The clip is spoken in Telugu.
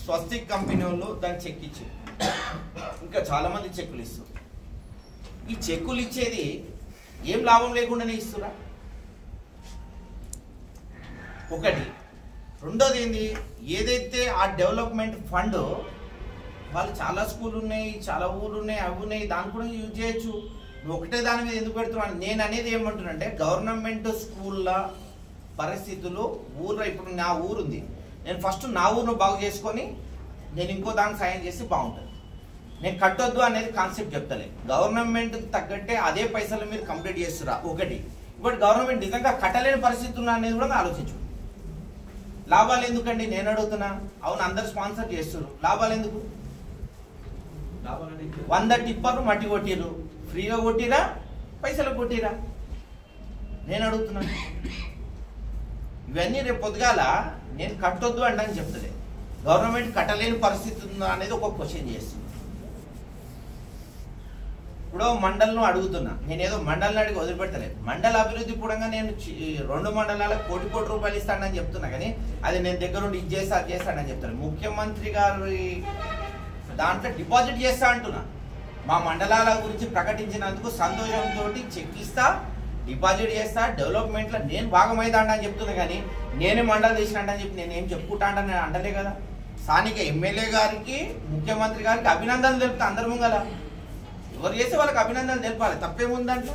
స్వస్తిక్ కంపెనీ వాళ్ళు దాన్ని చెక్ ఇచ్చారు. ఇంకా చాలా మంది చెక్కులు ఇస్తారు. ఈ చెక్కులు ఇచ్చేది ఏం లాభం లేకుండానే ఇస్తురా? ఒకటి. రెండోది ఏంది, ఏదైతే ఆ డెవలప్మెంట్ ఫండ్ వాళ్ళు చాలా స్కూల్ ఉన్నాయి, చాలా ఊళ్ళు ఉన్నాయి, అవి ఉన్నాయి, దాన్ని కూడా యూజ్ చేయొచ్చు. నువ్వు ఒకటే దాని మీద ఎందుకు పెడుతున్నాను? నేను అనేది ఏమంటున్నానంటే గవర్నమెంట్ స్కూళ్ళ పరిస్థితులు ఊర్లో ఇప్పుడు నా ఊరు ఉంది, నేను ఫస్ట్ నా ఊరును బాగు చేసుకొని నేను ఇంకో దానికి సాయం చేస్తే బాగుంటుంది. నేను కట్టొద్దు అనేది కాన్సెప్ట్ చెప్తలే. గవర్నమెంట్కి తగ్గట్టే అదే పైసలు మీరు కంప్లీట్ చేస్తురా ఒకటి. ఇంకోటి, గవర్నమెంట్ నిజంగా కట్టలేని పరిస్థితి ఉన్నా అనేది కూడా ఆలోచించు. లాభాలు ఎందుకండి నేను అడుగుతున్నా? అవును, అందరు స్పాన్సర్ చేస్తున్నారు, లాభాలు ఎందుకు? 100 టిప్పర్లు మట్టి కొట్టిరు, ఫ్రీగా కొట్టిరా పైసలు కొట్టిరా? నేను అడుగుతున్నా. ఇవన్నీ రేపు పొద్దుగాల నేను కట్టొద్దు అంటని చెప్తలే, గవర్నమెంట్ కట్టలేని పరిస్థితి ఉందా అనేది ఒక క్వశ్చన్ చేస్తుంది. ఇప్పుడు మండలను అడుగుతున్నా, నేనేదో మండలిని అడిగి వదిలిపెడతలేదు. మండల అభివృద్ధి కూడా నేను 2 మండలాలకు కోటి రూపాయలు ఇస్తానని చెప్తున్నా, కానీ అది నేను దగ్గరుండి ఇది చేస్తా అది చేస్తానని చెప్తాను. ముఖ్యమంత్రి గారి దాంట్లో డిపాజిట్ చేస్తా అంటున్నా. మా మండలాల గురించి ప్రకటించినందుకు సంతోషంతో చెక్ ఇస్తా, డిపాజిట్ చేస్తా, డెవలప్మెంట్లో నేను భాగమైతాను అని చెప్తున్నా. కానీ నేనే మండలం తీసినట్టని చెప్పి నేనేం చెప్పుకుంటా అంటే అంటలే కదా. స్థానిక ఎమ్మెల్యే గారికి, ముఖ్యమంత్రి గారికి అభినందనలు తెలుపుతా అందరి ముంగల. ఎవరు చేస్తే వాళ్ళకి అభినందనలు తెలపాలి, తప్పేముందంటే.